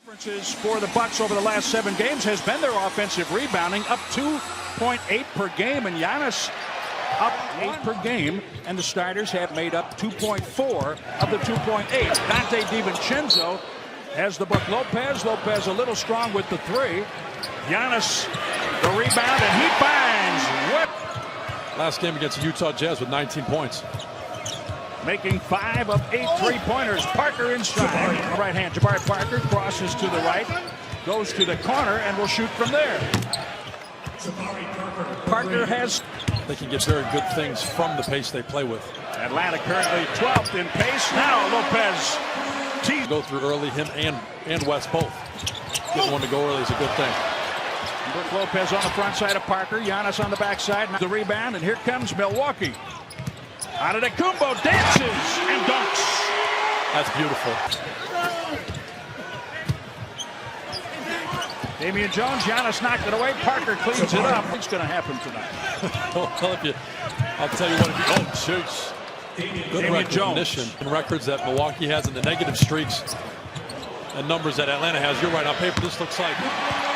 Differences for the Bucks over the last 7 games has been their offensive rebounding, up 2.8 per game, and Giannis up 8 per game, and the starters have made up 2.4 of the 2.8. Dante DiVincenzo has the book. Lopez a little strong with the 3. Giannis the rebound, and he finds Whip. Last game against the Utah Jazz with 19 points. Making 5 of 8 three-pointers. Parker inside. On the right hand, Jabari Parker crosses to the right, goes to the corner, and will shoot from there. Parker has... They can get very good things from the pace they play with. Atlanta currently 12th in pace. Now Lopez. Go through early, him and West both. Getting one to go early is a good thing. Brook Lopez on the front side of Parker. Giannis on the backside. The rebound, and here comes Milwaukee. Antetokounmpo dances and dunks. That's beautiful. Damian Jones, Giannis knocked it away. Parker cleans it up. What's going to happen tonight? I'll tell you what. Oh, shoots. Good recognition and records that Milwaukee has in the negative streaks and numbers that Atlanta has. You're right. On paper, this looks like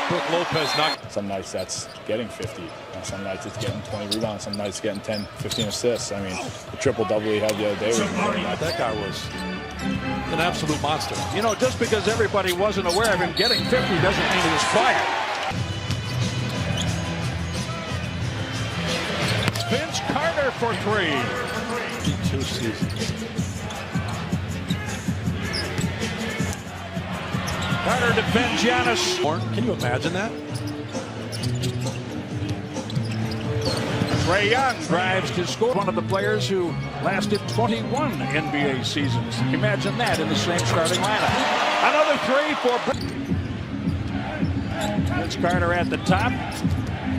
Brook Lopez knocked. Some nights that's getting 50. Some nights it's getting 20 rebounds. Some nights it's getting 10, 15 assists. I mean, the triple-double he had the other day. That guy was an absolute monster. You know, just because everybody wasn't aware of him getting 50 doesn't mean he was quiet. Vince Carter for 3. 2 seasons. Carter defends Giannis. Can you imagine that? Trae Young drives to score. One of the players who lasted 21 NBA seasons. Imagine that in the same starting lineup. Another 3 for Vince Carter at the top,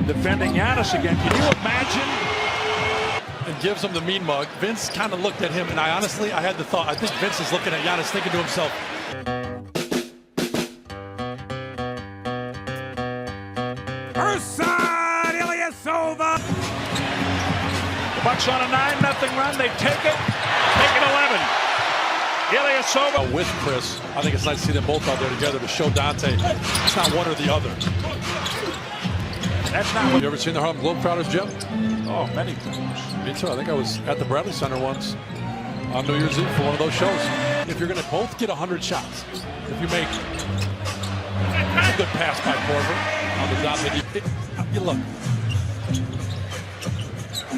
defending Giannis again. Can you imagine? And gives him the mean mug. Vince kind of looked at him, and I had the thought, I think Vince is looking at Giannis thinking to himself, first side, Ilyasova. The Bucks on a 9-0 run. They take it 11. Ilyasova with Chris. I think it's nice to see them both out there together to show Dante it's not one or the other. That's not what... You ever seen the Harlem Globetrotters, Jim? Oh, many times. Me too. I think I was at the Bradley Center once on New Year's Eve for one of those shows. If you're going to both get 100 shots, if you make a good pass by Korver on the dot, you look.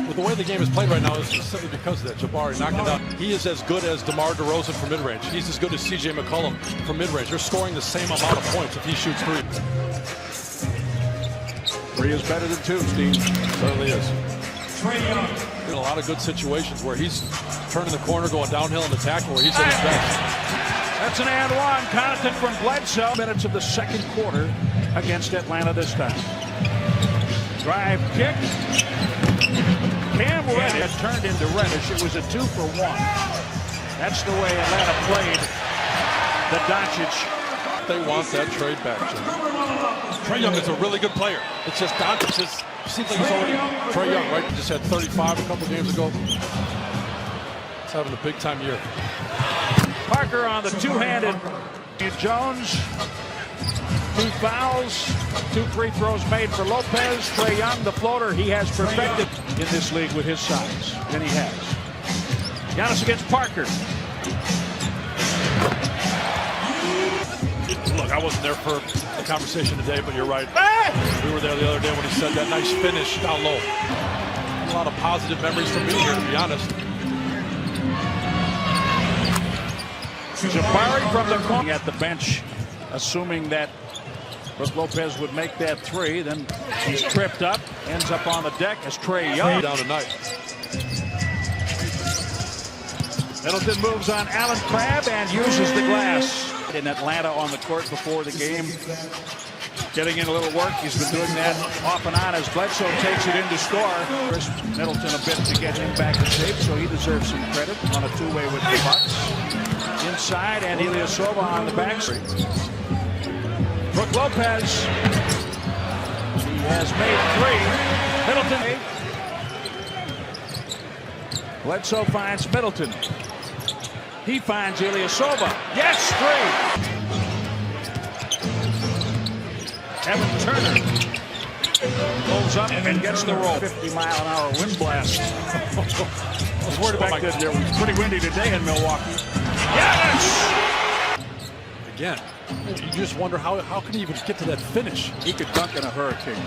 With the way the game is played right now, it's simply because of that. Jabari knocked it out. He is as good as DeMar DeRozan from mid-range. He's as good as C.J. McCollum from mid-range. They're scoring the same amount of points if he shoots 3. 3 is better than 2, Steve. Certainly is. In a lot of good situations where he's turning the corner, going downhill in the tackle, where he's at his best. That's an and one. Connaughton from Bledsoe. Minutes of the second quarter against Atlanta this time. Drive kick. Cam Reddish had turned into Reddish. It was a 2-for-1. That's the way Atlanta played the Doncic. They want that trade back, Jim. Trae Young is a really good player. It's just Doncic seems like he's already Trae Young, right? He just had 35 a couple games ago. He's having a big-time year. Parker on the two-handed. Jones, 2 fouls, 2 free throws made for Lopez. Trae Young, the floater, he has perfected in this league with his size, and he has. Giannis against Parker. Look, I wasn't there for the conversation today, but you're right. We were there the other day when he said that nice finish down low. A lot of positive memories from me here, to be honest. Jabari from the corner at the bench, assuming that Brook Lopez would make that 3. Then he's tripped up, ends up on the deck as Trae Young. Down tonight. Middleton moves on Allen Crabbe and uses the glass. In Atlanta on the court before the game, getting in a little work. He's been doing that off and on as Bledsoe takes it in to score. Chris Middleton a bit to get him back in shape, so he deserves some credit on a 2-way with the Bucks. Inside, and Ilyasova on the back street. Brook Lopez, he has made 3. Middleton. Bledsoe finds Middleton. He finds Ilyasova. Yes, 3. Evan Turner pulls up and gets the roll. 50-mile-an-hour wind blast. I was worried about that. It was pretty windy today in Milwaukee. Yes! Again, you just wonder how can he even get to that finish? He could dunk in a hurricane.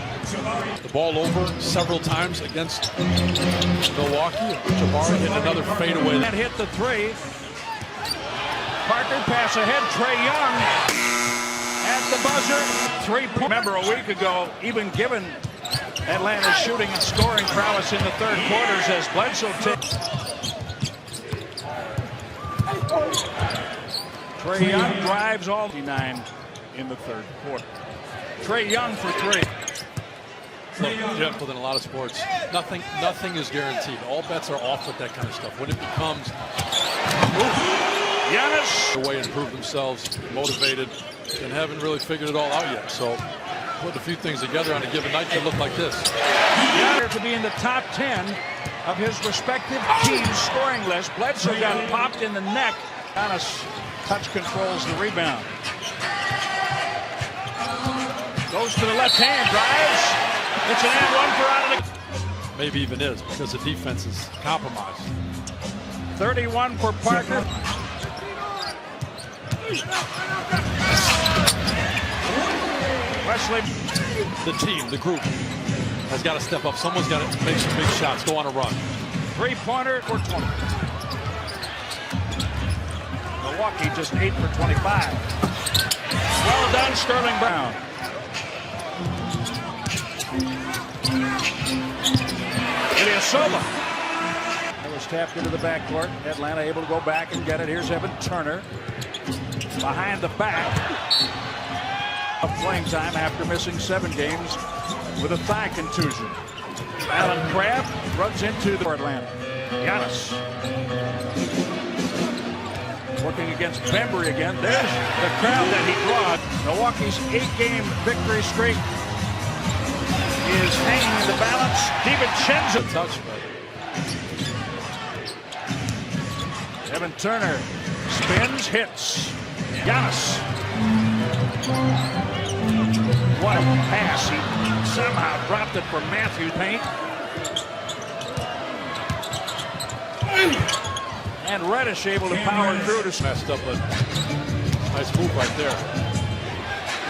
The ball over several times against Milwaukee. Jabari hit another fadeaway. That hit the three. Parker pass ahead. Trae Young at the buzzer. 3 points. Remember a week ago, even given Atlanta's shooting and scoring prowess in the third quarters as Bledsoe takes. Trae Young drives all 9 in the third quarter. Trae Young for 3. Look, Jeff, within a lot of sports, nothing is guaranteed. All bets are off with that kind of stuff. When it becomes Giannis, the way to improve themselves, motivated, and haven't really figured it all out yet. So put a few things together on a given night that look like this. Giannis to be in the top 10 of his respective team's scoring list. Bledsoe got popped in the neck. Giannis touch controls the rebound. Goes to the left hand, drives. It's an and one for out of the. Maybe even is because the defense is compromised. 31 for Parker. Wesley. The team, the group, has got to step up. Someone's got to make some big shots, go on a run. 3-pointer for 20. Milwaukee just 8 for 25. Well done, Sterling Brown. Ilyasova. That was tapped into the backcourt. Atlanta able to go back and get it. Here's Evan Turner. Behind the back. Of playing time after missing 7 games with a thigh contusion. Allen Crabbe runs into the Atlanta. Giannis. Working against Bembry again. There's the crowd that he brought. Milwaukee's 8-game victory streak is hanging in the balance. DiVincenzo. Touch, but Evan Turner spins, hits. Giannis. What a pass. He somehow dropped it for Matthew Paint. And Reddish able to power through to messed up, but nice move right there.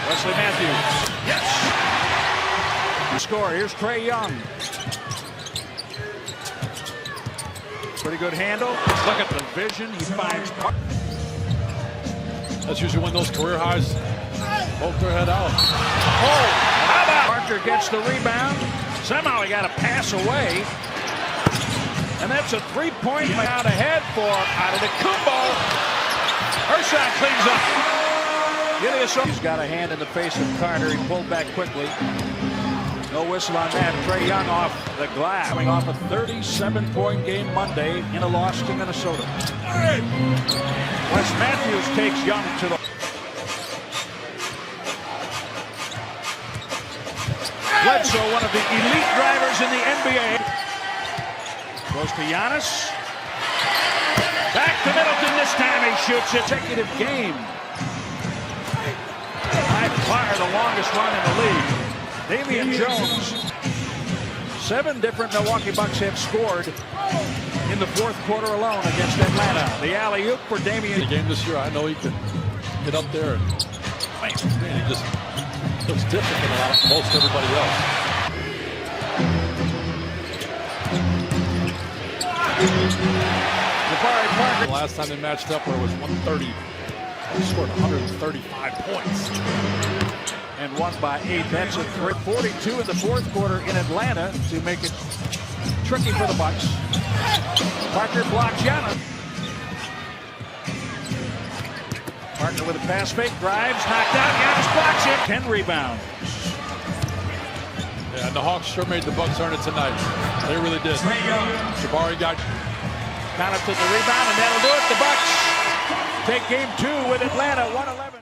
Wesley Matthews. Yes. Score. Here's Trae Young. Pretty good handle. Look at the vision. He finds Parker. That's usually when those career highs poke their head out. Oh, how about Parker gets the rebound. Somehow he got a pass away. And that's a 3-point out ahead for Antetokounmpo. Her shot cleans up. He's got a hand in the face of Carter. He pulled back quickly. No whistle on that. Trae Young off the glass. Coming off a 37-point game Monday in a loss to Minnesota. Wes Matthews takes Young to the. Bledsoe, one of the elite drivers in the NBA. Goes to Giannis. Back to Middleton. This time he shoots it. Consecutive game. By far the longest run in the league. Damian Jones. 7 different Milwaukee Bucks have scored in the fourth quarter alone against Atlanta. The alley-oop for Damian. The game this year, I know he can get up there and man, he just looks different than most everybody else. Jabari Parker. The last time they matched up where it was 130, he scored 135 points. And won by 8. That's a 42 in the fourth quarter in Atlanta to make it tricky for the Bucks. Parker blocks Giannis. Parker with a pass fake, drives, knocked out. Giannis blocks it. 10 rebounds. Yeah, and the Hawks sure made the Bucks earn it tonight. They really did. Jabari got Counted to the rebound, and that'll do it. The Bucks take game 2 with Atlanta 111.